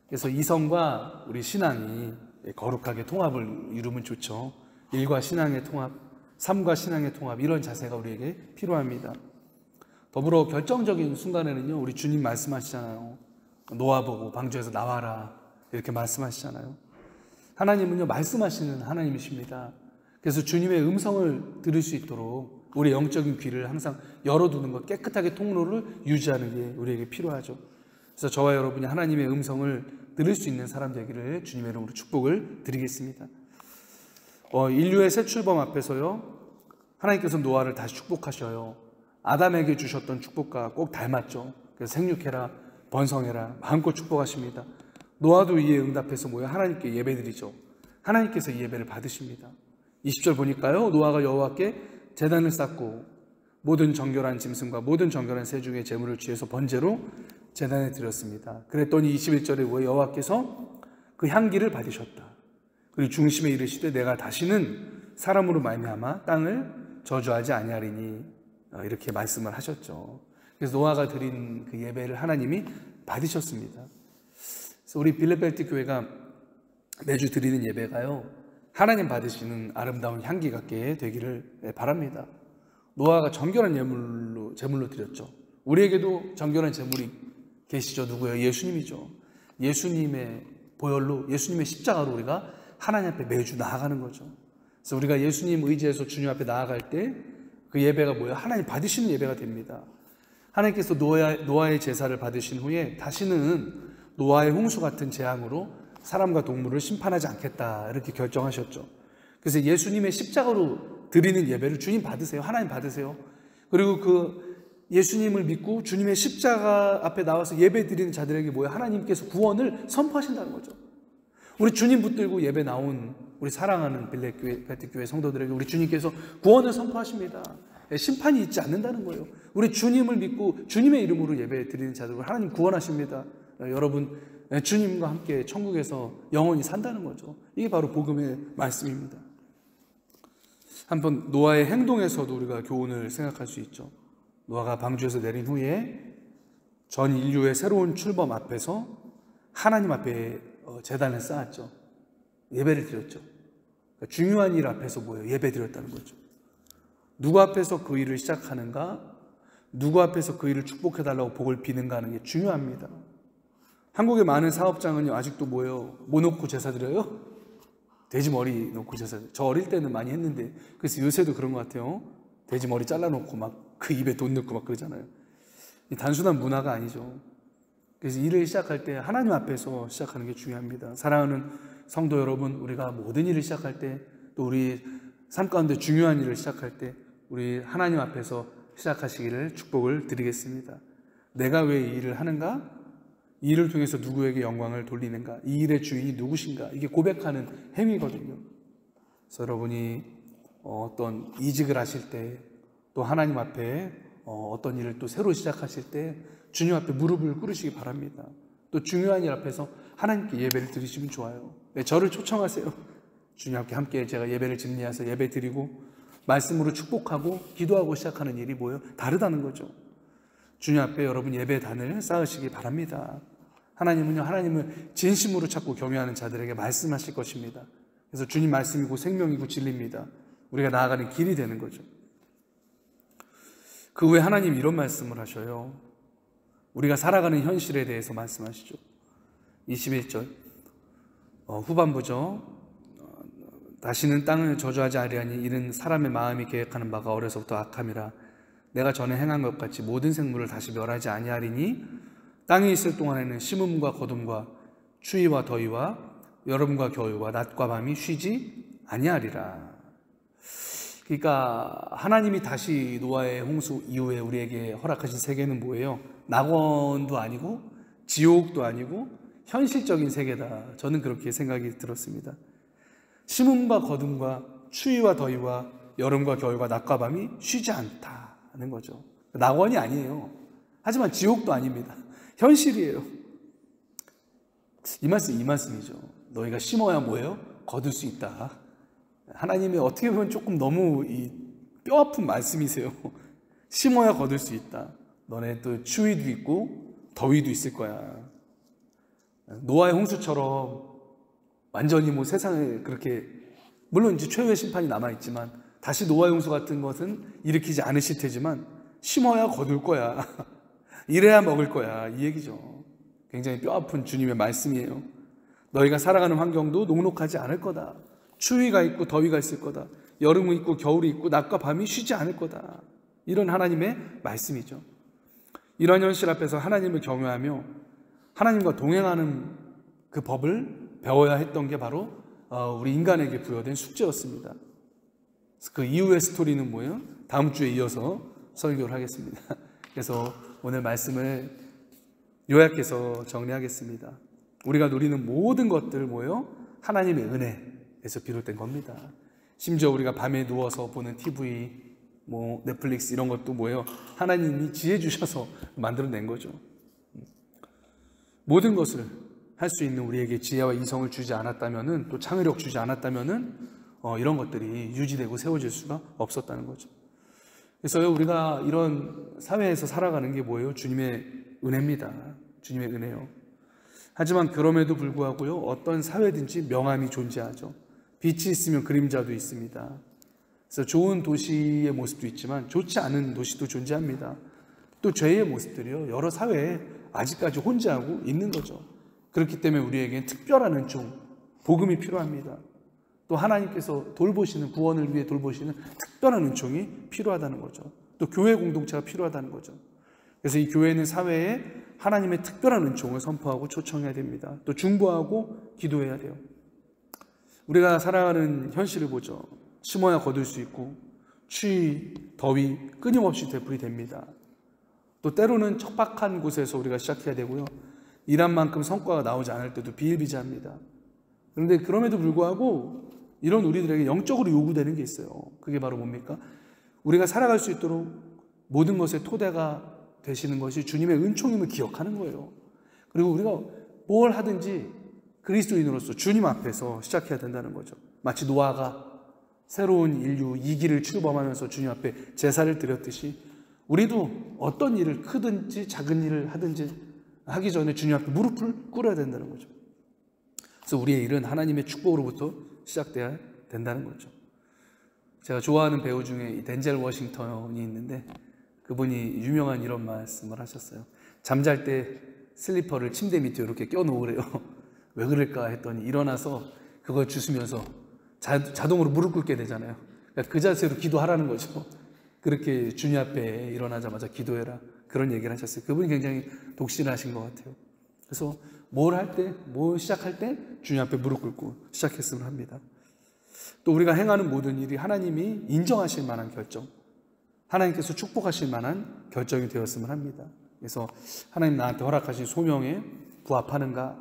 그래서 이성과 우리 신앙이 거룩하게 통합을 이루면 좋죠. 일과 신앙의 통합, 삶과 신앙의 통합, 이런 자세가 우리에게 필요합니다. 더불어 결정적인 순간에는요, 우리 주님 말씀하시잖아요. 노아 보고 방주에서 나와라, 이렇게 말씀하시잖아요. 하나님은요, 말씀하시는 하나님이십니다. 그래서 주님의 음성을 들을 수 있도록 우리 영적인 귀를 항상 열어두는 것, 깨끗하게 통로를 유지하는 게 우리에게 필요하죠. 그래서 저와 여러분이 하나님의 음성을 들을 수 있는 사람 되기를 주님의 이름으로 축복을 드리겠습니다. 인류의 새 출범 앞에서요, 하나님께서 노아를 다시 축복하셔요. 아담에게 주셨던 축복과 꼭 닮았죠. 그래서 생육해라, 번성해라, 마음껏 축복하십니다. 노아도 이에 응답해서 하나님께 예배드리죠. 하나님께서 이 예배를 받으십니다. 20절 보니까요, 노아가 여호와께 제단을 쌓고 모든 정결한 짐승과 모든 정결한 새 중에 제물을 취해서 번제로 제단에 드렸습니다. 그랬더니 21절에 여호와께서 그 향기를 받으셨다. 그리고 중심에 이르시되 내가 다시는 사람으로 말미암아 땅을 저주하지 아니하리니, 이렇게 말씀을 하셨죠. 그래서 노아가 드린 그 예배를 하나님이 받으셨습니다. 그래서 우리 빌레벨트 교회가 매주 드리는 예배가요, 하나님 받으시는 아름다운 향기 같게 되기를 바랍니다. 노아가 정결한 제물로 드렸죠. 우리에게도 정결한 제물이 계시죠. 누구예요? 예수님이죠. 예수님의 보혈로, 예수님의 십자가로 우리가 하나님 앞에 매주 나아가는 거죠. 그래서 우리가 예수님 의지해서 주님 앞에 나아갈 때 그 예배가 뭐예요? 하나님 받으시는 예배가 됩니다. 하나님께서 노아의 제사를 받으신 후에 다시는 노아의 홍수 같은 재앙으로 사람과 동물을 심판하지 않겠다 이렇게 결정하셨죠. 그래서 예수님의 십자가로 드리는 예배를 주님 받으세요. 하나님 받으세요. 그리고 그 예수님을 믿고 주님의 십자가 앞에 나와서 예배 드리는 자들에게 뭐예요? 하나님께서 구원을 선포하신다는 거죠. 우리 주님 붙들고 예배 나온 우리 사랑하는 빌렛교회 성도들에게 우리 주님께서 구원을 선포하십니다. 심판이 있지 않는다는 거예요. 우리 주님을 믿고 주님의 이름으로 예배 드리는 자들을 하나님 구원하십니다. 여러분 주님과 함께 천국에서 영원히 산다는 거죠. 이게 바로 복음의 말씀입니다. 한번 노아의 행동에서도 우리가 교훈을 생각할 수 있죠. 노아가 방주에서 내린 후에 전 인류의 새로운 출범 앞에서 하나님 앞에 제단을 쌓았죠. 예배를 드렸죠. 그러니까 중요한 일 앞에서 뭐예요? 예배 드렸다는 거죠. 누구 앞에서 그 일을 시작하는가? 누구 앞에서 그 일을 축복해달라고 복을 비는가 하는 게 중요합니다. 한국의 많은 사업장은요, 아직도 뭐예요? 뭐 놓고 제사 드려요? 돼지 머리 놓고 제사 드려요. 저 어릴 때는 많이 했는데, 그래서 요새도 그런 것 같아요. 돼지 머리 잘라놓고 막 그 입에 돈 넣고 막 그러잖아요. 이 단순한 문화가 아니죠. 그래서 일을 시작할 때 하나님 앞에서 시작하는 게 중요합니다. 사랑하는 성도 여러분, 우리가 모든 일을 시작할 때, 또 우리 삶 가운데 중요한 일을 시작할 때 우리 하나님 앞에서 시작하시기를 축복을 드리겠습니다. 내가 왜 이 일을 하는가? 이 일을 통해서 누구에게 영광을 돌리는가? 이 일의 주인이 누구신가? 이게 고백하는 행위거든요. 그래서 여러분이 어떤 이직을 하실 때, 또 하나님 앞에 어떤 일을 또 새로 시작하실 때 주님 앞에 무릎을 꿇으시기 바랍니다. 또 중요한 일 앞에서 하나님께 예배를 드리시면 좋아요. 네, 저를 초청하세요. 주님 앞에 함께 제가 예배를 집례해서 예배 드리고 말씀으로 축복하고 기도하고 시작하는 일이 뭐예요? 다르다는 거죠. 주님 앞에 여러분 예배단을 쌓으시기 바랍니다. 하나님은요, 하나님을 진심으로 찾고 경외하는 자들에게 말씀하실 것입니다. 그래서 주님 말씀이고 생명이고 진리입니다. 우리가 나아가는 길이 되는 거죠. 그 후에 하나님 이런 말씀을 하셔요. 우리가 살아가는 현실에 대해서 말씀하시죠. 21절 후반부죠. 다시는 땅을 저주하지 아니하니 이는 사람의 마음이 계획하는 바가 어려서부터 악함이라. 내가 전에 행한 것 같이 모든 생물을 다시 멸하지 아니하리니 땅에 있을 동안에는 심음과 거둠과 추위와 더위와 여름과 겨울과 낮과 밤이 쉬지 아니하리라. 그러니까 하나님이 다시 노아의 홍수 이후에 우리에게 허락하신 세계는 뭐예요? 낙원도 아니고 지옥도 아니고 현실적인 세계다. 저는 그렇게 생각이 들었습니다. 심음과 거둠과 추위와 더위와 여름과 겨울과 낮과 밤이 쉬지 않다는 거죠. 낙원이 아니에요. 하지만 지옥도 아닙니다. 현실이에요. 이 말씀이죠. 너희가 심어야 뭐예요? 거둘 수 있다. 하나님이 어떻게 보면 조금 너무 뼈아픈 말씀이세요. 심어야 거둘 수 있다. 너네 또 추위도 있고 더위도 있을 거야. 노아의 홍수처럼 완전히 뭐 세상에 그렇게, 물론 이제 최후의 심판이 남아있지만 다시 노아의 홍수 같은 것은 일으키지 않으실 테지만 심어야 거둘 거야. 이래야 먹을 거야. 이 얘기죠. 굉장히 뼈아픈 주님의 말씀이에요. 너희가 살아가는 환경도 녹록하지 않을 거다. 추위가 있고 더위가 있을 거다. 여름이 있고 겨울이 있고 낮과 밤이 쉬지 않을 거다. 이런 하나님의 말씀이죠. 이런 현실 앞에서 하나님을 경외하며 하나님과 동행하는 그 법을 배워야 했던 게 바로 우리 인간에게 부여된 숙제였습니다. 그 이후의 스토리는 뭐예요? 다음 주에 이어서 설교를 하겠습니다. 그래서 오늘 말씀을 요약해서 정리하겠습니다. 우리가 누리는 모든 것들 뭐예요? 하나님의 은혜에서 비롯된 겁니다. 심지어 우리가 밤에 누워서 보는 TV, 뭐 넷플릭스 이런 것도 뭐예요? 하나님이 지혜 주셔서 만들어낸 거죠. 모든 것을 할 수 있는 우리에게 지혜와 이성을 주지 않았다면은, 또 창의력 주지 않았다면은 이런 것들이 유지되고 세워질 수가 없었다는 거죠. 그래서 우리가 이런 사회에서 살아가는 게 뭐예요? 주님의 은혜입니다. 주님의 은혜요. 하지만 그럼에도 불구하고요, 어떤 사회든지 명암이 존재하죠. 빛이 있으면 그림자도 있습니다. 그래서 좋은 도시의 모습도 있지만 좋지 않은 도시도 존재합니다. 또 죄의 모습들이요, 여러 사회에 아직까지 혼재하고 있는 거죠. 그렇기 때문에 우리에겐 특별한 은총, 복음이 필요합니다. 또 하나님께서 돌보시는, 구원을 위해 돌보시는 특별한 은총이 필요하다는 거죠. 또 교회 공동체가 필요하다는 거죠. 그래서 이 교회는 사회에 하나님의 특별한 은총을 선포하고 초청해야 됩니다. 또 중보하고 기도해야 돼요. 우리가 살아가는 현실을 보죠. 심어야 거둘 수 있고 추위, 더위 끊임없이 되풀이됩니다. 또 때로는 척박한 곳에서 우리가 시작해야 되고요. 일한 만큼 성과가 나오지 않을 때도 비일비재합니다. 그런데 그럼에도 불구하고 이런 우리들에게 영적으로 요구되는 게 있어요. 그게 바로 뭡니까? 우리가 살아갈 수 있도록 모든 것의 토대가 되시는 것이 주님의 은총임을 기억하는 거예요. 그리고 우리가 뭘 하든지 그리스도인으로서 주님 앞에서 시작해야 된다는 거죠. 마치 노아가 새로운 인류 2기를 출범하면서 주님 앞에 제사를 드렸듯이 우리도 어떤 일을 크든지 작은 일을 하든지 하기 전에 주님 앞에 무릎을 꿇어야 된다는 거죠. 그래서 우리의 일은 하나님의 축복으로부터 시작돼야 된다는 거죠. 제가 좋아하는 배우 중에 이 덴젤 워싱턴이 있는데 그분이 유명한 이런 말씀을 하셨어요. 잠잘 때 슬리퍼를 침대 밑에 이렇게 껴놓으래요. 왜 그럴까 했더니 일어나서 그걸 주스면서 자동으로 무릎 꿇게 되잖아요. 그러니까 그 자세로 기도하라는 거죠. 그렇게 주님 앞에 일어나자마자 기도해라, 그런 얘기를 하셨어요. 그분이 굉장히 독실하신 것 같아요. 그래서 뭘 할 때, 뭘 시작할 때 주님 앞에 무릎 꿇고 시작했으면 합니다. 또 우리가 행하는 모든 일이 하나님이 인정하실 만한 결정, 하나님께서 축복하실 만한 결정이 되었으면 합니다. 그래서 하나님 나한테 허락하신 소명에 부합하는가,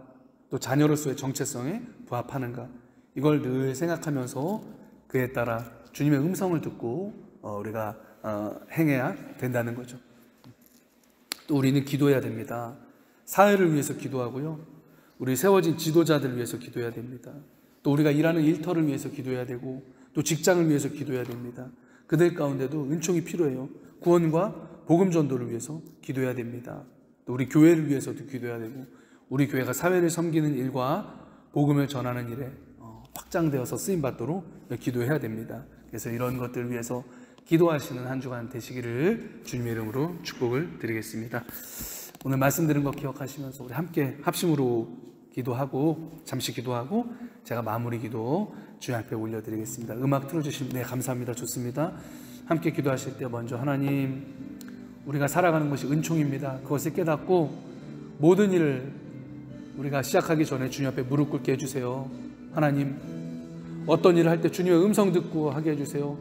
또 자녀로서의 정체성에 부합하는가, 이걸 늘 생각하면서 그에 따라 주님의 음성을 듣고 우리가 행해야 된다는 거죠. 또 우리는 기도해야 됩니다. 사회를 위해서 기도하고요, 우리 세워진 지도자들을 위해서 기도해야 됩니다. 또 우리가 일하는 일터를 위해서 기도해야 되고, 또 직장을 위해서 기도해야 됩니다. 그들 가운데도 은총이 필요해요. 구원과 복음 전도를 위해서 기도해야 됩니다. 또 우리 교회를 위해서도 기도해야 되고, 우리 교회가 사회를 섬기는 일과 복음을 전하는 일에 확장되어서 쓰임받도록 기도해야 됩니다. 그래서 이런 것들을 위해서 기도하시는 한 주간 되시기를 주님의 이름으로 축복을 드리겠습니다. 오늘 말씀 드린 거 기억하시면서 우리 함께 합심으로 기도하고, 잠시 기도하고 제가 마무리 기도 주님 앞에 올려드리겠습니다. 음악 틀어주시면 네, 감사합니다. 좋습니다. 함께 기도하실 때 먼저 하나님, 우리가 살아가는 것이 은총입니다. 그것을 깨닫고 모든 일을 우리가 시작하기 전에 주님 앞에 무릎 꿇게 해주세요. 하나님, 어떤 일을 할 때 주님의 음성 듣고 하게 해주세요.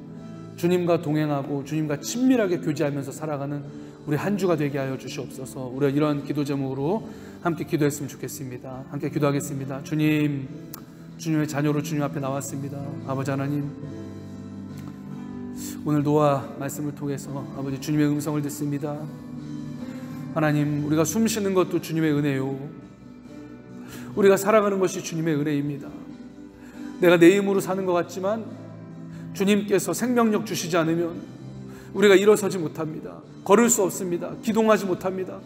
주님과 동행하고 주님과 친밀하게 교제하면서 살아가는 우리 한 주가 되게 하여 주시옵소서. 우리가 이런 기도 제목으로 함께 기도했으면 좋겠습니다. 함께 기도하겠습니다. 주님, 주님의 자녀로 주님 앞에 나왔습니다. 아버지 하나님, 오늘 노아 말씀을 통해서 아버지 주님의 음성을 듣습니다. 하나님, 우리가 숨 쉬는 것도 주님의 은혜요, 우리가 살아가는 것이 주님의 은혜입니다. 내가 내 힘으로 사는 것 같지만 주님께서 생명력 주시지 않으면 우리가 일어서지 못합니다. 걸을 수 없습니다. 기동하지 못합니다.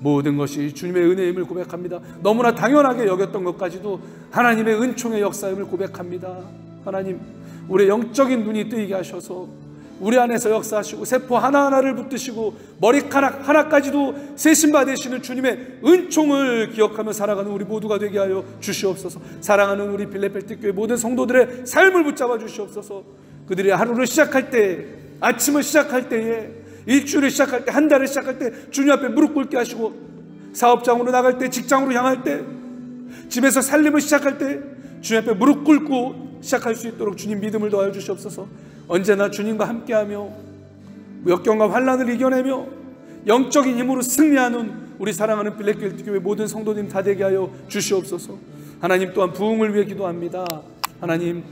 모든 것이 주님의 은혜임을 고백합니다. 너무나 당연하게 여겼던 것까지도 하나님의 은총의 역사임을 고백합니다. 하나님, 우리의 영적인 눈이 뜨이게 하셔서 우리 안에서 역사하시고 세포 하나하나를 붙드시고 머리카락 하나까지도 세심받으시는 주님의 은총을 기억하며 살아가는 우리 모두가 되게 하여 주시옵소서. 사랑하는 우리 빌레벨틱 교회 모든 성도들의 삶을 붙잡아 주시옵소서. 그들이 하루를 시작할 때, 아침을 시작할 때에, 일주일을 시작할 때, 한 달을 시작할 때 주님 앞에 무릎 꿇게 하시고, 사업장으로 나갈 때, 직장으로 향할 때, 집에서 살림을 시작할 때 주님 앞에 무릎 꿇고 시작할 수 있도록 주님 믿음을 더하여 주시옵소서. 언제나 주님과 함께하며 역경과 환난을 이겨내며 영적인 힘으로 승리하는 우리 사랑하는 빌레벨틱 교회 모든 성도님 다 되게 하여 주시옵소서. 하나님, 또한 부흥을 위해 기도합니다. 하나님,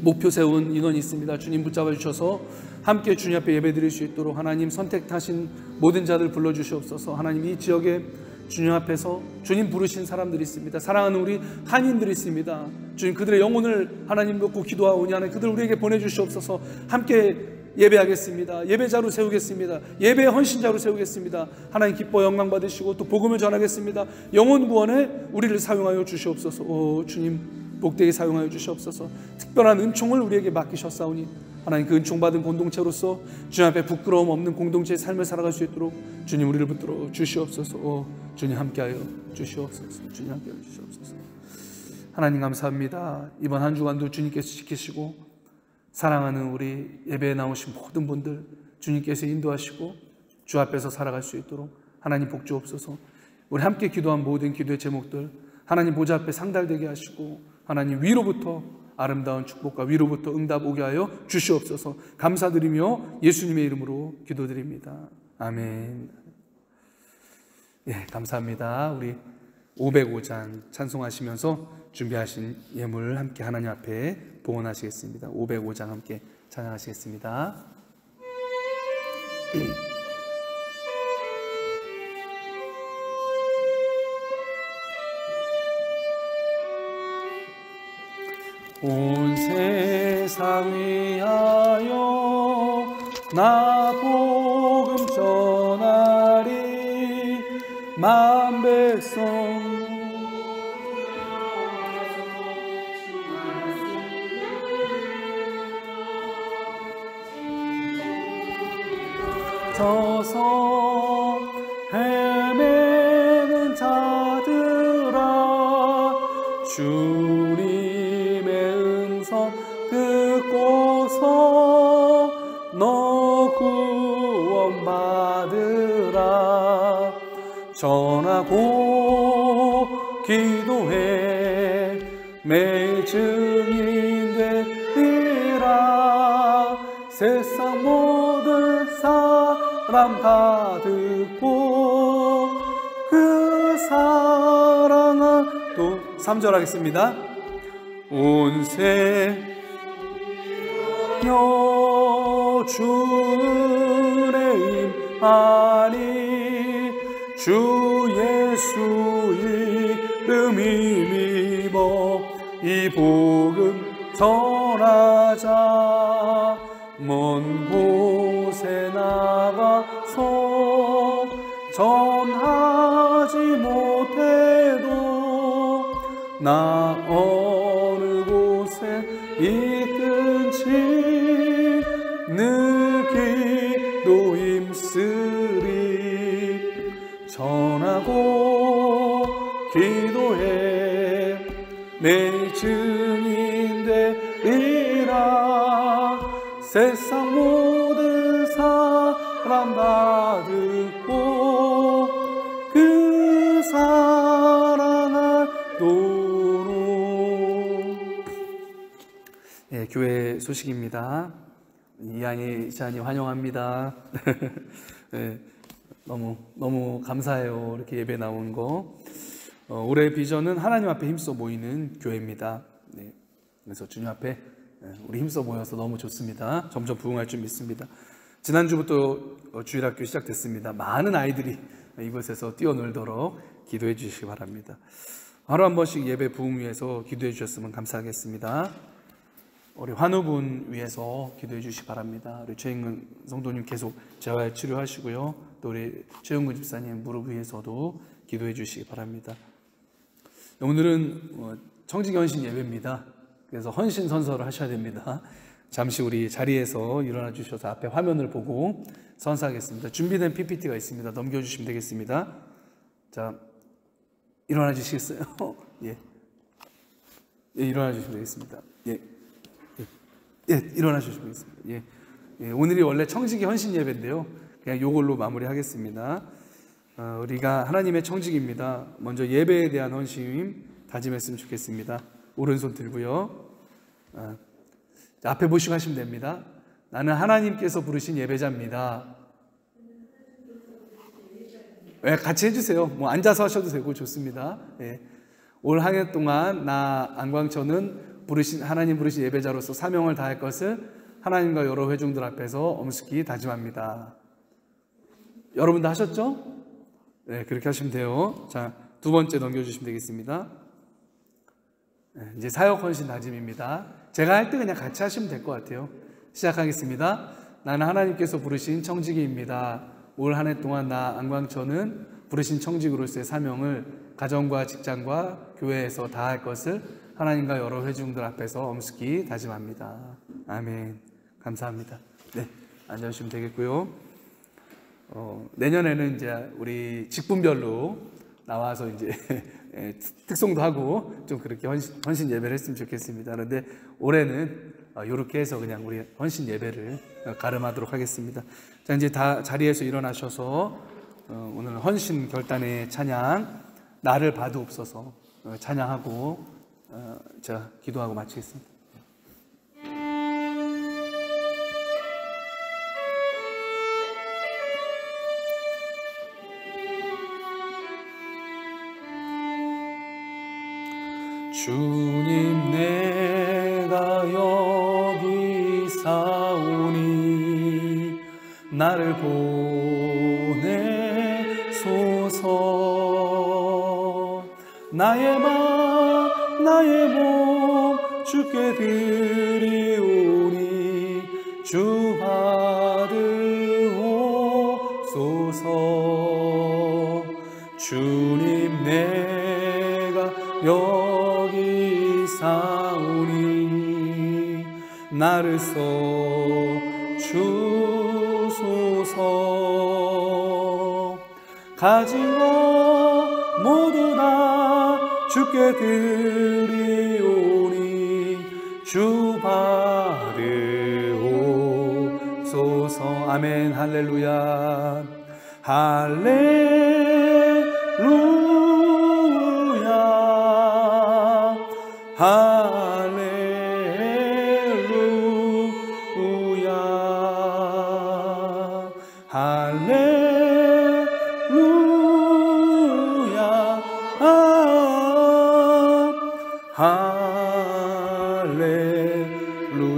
목표 세운 인원이 있습니다. 주님 붙잡아 주셔서 함께 주님 앞에 예배드릴 수 있도록 하나님 선택하신 모든 자들 불러주시옵소서. 하나님, 이 지역에 주님 앞에서 주님 부르신 사람들이 있습니다. 사랑하는 우리 한인들이 있습니다. 주님, 그들의 영혼을 하나님 놓고 기도하오니 하나님, 그들 우리에게 보내주시옵소서. 함께 예배하겠습니다. 예배자로 세우겠습니다. 예배의 헌신자로 세우겠습니다. 하나님, 기뻐 영광 받으시고 또 복음을 전하겠습니다. 영혼 구원에 우리를 사용하여 주시옵소서. 오 주님, 복되게 사용하여 주시옵소서. 특별한 은총을 우리에게 맡기셨사오니 하나님 그 은총받은 공동체로서 주님 앞에 부끄러움 없는 공동체의 삶을 살아갈 수 있도록 주님 우리를 붙들어 주시옵소서. 주님 함께하여 주시옵소서. 주님 함께하여 주시옵소서. 하나님 감사합니다. 이번 한 주간도 주님께서 지키시고 사랑하는 우리 예배에 나오신 모든 분들 주님께서 인도하시고 주 앞에서 살아갈 수 있도록 하나님 복 주옵소서. 우리 함께 기도한 모든 기도의 제목들 하나님 보좌 앞에 상달되게 하시고 하나님 위로부터 아름다운 축복과 위로부터 응답 오게 하여 주시옵소서. 감사드리며 예수님의 이름으로 기도드립니다. 아멘. 예, 감사합니다. 우리 505장 찬송하시면서 준비하신 예물 함께 하나님 앞에 봉헌하시겠습니다. 505장 함께 찬양하시겠습니다. 온 세상 위하여 나 복음 전하리 만 백성 서서 헤매는 자들아 주님의 음성 듣고서 너 구원받으라. 전하고 기도해 매일 증인 되리라. 세상 모든 사람 다 듣고 그 사랑을 또 3절 하겠습니다. 온세 주의 임하니 주 예수 이름 힘입어 이 복음 전하자. 먼 곳에 나가서 전하지 못해도 나 어느 곳에 있든지 늘 기도 힘쓰리. 전하고 기도해 내 증인 되리라. 세상 모든 사람 다 듣고 그 사랑을 도록. 예, 교회 소식입니다. 이한희 시장님 환영합니다. 네, 너무 감사해요. 이렇게 예배 나온 거. 올해 비전은 하나님 앞에 힘써 모이는 교회입니다. 네, 그래서 주님 앞에 우리 힘써 모여서 너무 좋습니다. 점점 부흥할 줄 믿습니다. 지난주부터 주일학교 시작됐습니다. 많은 아이들이 이곳에서 뛰어놀도록 기도해 주시기 바랍니다. 하루 한 번씩 예배 부흥 위해서 기도해 주셨으면 감사하겠습니다. 우리 환우분 위해서 기도해 주시기 바랍니다. 우리 최인근 성도님 계속 재활 치료하시고요. 또 우리 최영구 집사님 무릎 위해서도 기도해 주시기 바랍니다. 오늘은 청지기헌신 예배입니다. 그래서 헌신 선서를 하셔야 됩니다. 잠시 우리 자리에서 일어나 주셔서 앞에 화면을 보고 선서하겠습니다. 준비된 PPT가 있습니다. 넘겨주시면 되겠습니다. 자, 일어나 주시겠어요? 예, 일어나 주시면 되겠습니다. 예, 일어나 주시면 되겠습니다. 예, 오늘이 원래 청지기 헌신 예배인데요. 그냥 요걸로 마무리하겠습니다. 우리가 하나님의 청지기입니다. 먼저 예배에 대한 헌신 다짐했으면 좋겠습니다. 오른손 들고요. 앞에 보시고 하시면 됩니다. 나는 하나님께서 부르신 예배자입니다. 네, 같이 해주세요. 뭐 앉아서 하셔도 되고 좋습니다. 네. 올 한 해 동안 나 안광천은 하나님 부르신 예배자로서 사명을 다할 것을 하나님과 여러 회중들 앞에서 엄숙히 다짐합니다. 여러분 다 하셨죠? 네, 그렇게 하시면 돼요. 자, 두 번째 넘겨주시면 되겠습니다. 네, 이제 사역 헌신 다짐입니다. 제가 할 때 그냥 같이 하시면 될 것 같아요. 시작하겠습니다. 나는 하나님께서 부르신 청지기입니다. 올 한 해 동안 나 안광천은 부르신 청지기로서의 사명을 가정과 직장과 교회에서 다할 것을 하나님과 여러 회중들 앞에서 엄숙히 다짐합니다. 아멘. 감사합니다. 네, 앉아주시면 되겠고요. 내년에는 이제 우리 직분별로 나와서 이제 특송도 하고 좀 그렇게 헌신 예배를 했으면 좋겠습니다. 그런데 올해는 이렇게 해서 그냥 우리 헌신 예배를 가름하도록 하겠습니다. 자, 이제 다 자리에서 일어나셔서 오늘 헌신 결단의 찬양 나를 봐두옵소서 찬양하고 제가 기도하고 마치겠습니다. 주님 내가 여기 사오니 나를 보내소서. 나의 몸 주께 드리오니 주 받으옵소서. 주님 내가 여기 사오니 나를 써주소서. 가진 것 모두 다 주께 드리오니 주 받으옵소서. 아멘. 할렐루야. 할렐루야. 할렐루야. 할렐루야. 할렐루야.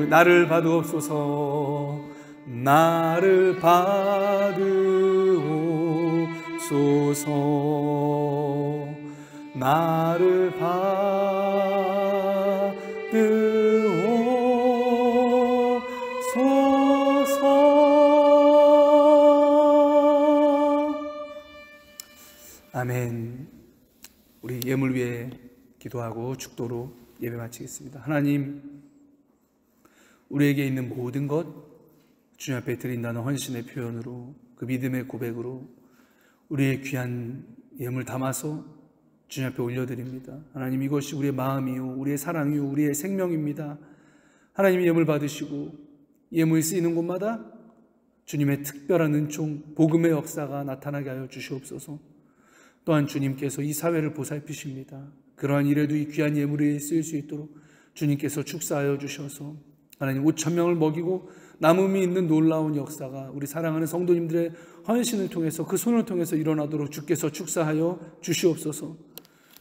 나를 받으옵소서. 나를 받으옵소서. 나를 받으옵소서. 아멘. 우리 예물 위에 기도하고 축도로 예배 마치겠습니다. 하나님, 우리에게 있는 모든 것 주님 앞에 드린다는 헌신의 표현으로, 그 믿음의 고백으로 우리의 귀한 예물 담아서 주님 앞에 올려드립니다. 하나님, 이것이 우리의 마음이요 우리의 사랑이요 우리의 생명입니다. 하나님이 예물 받으시고 예물이 쓰이는 곳마다 주님의 특별한 은총, 복음의 역사가 나타나게 하여 주시옵소서. 또한 주님께서 이 사회를 보살피십니다. 그러한 일에도 이 귀한 예물이 쓰일 수 있도록 주님께서 축사하여 주셔서 하나님 5,000명을 먹이고 남음이 있는 놀라운 역사가 우리 사랑하는 성도님들의 헌신을 통해서, 그 손을 통해서 일어나도록 주께서 축사하여 주시옵소서.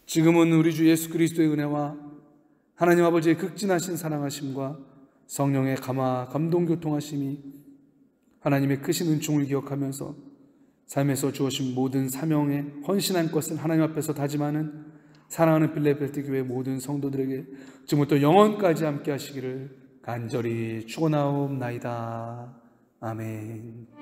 지금은 우리 주 예수 그리스도의 은혜와 하나님 아버지의 극진하신 사랑하심과 성령의 감동 교통하심이 하나님의 크신 은총을 기억하면서 삶에서 주어진 모든 사명에 헌신한 것을 하나님 앞에서 다짐하는 사랑하는 필라델피아 교회 모든 성도들에게 지금부터 영원까지 함께 하시기를 간절히 축원하옵나이다. 아멘.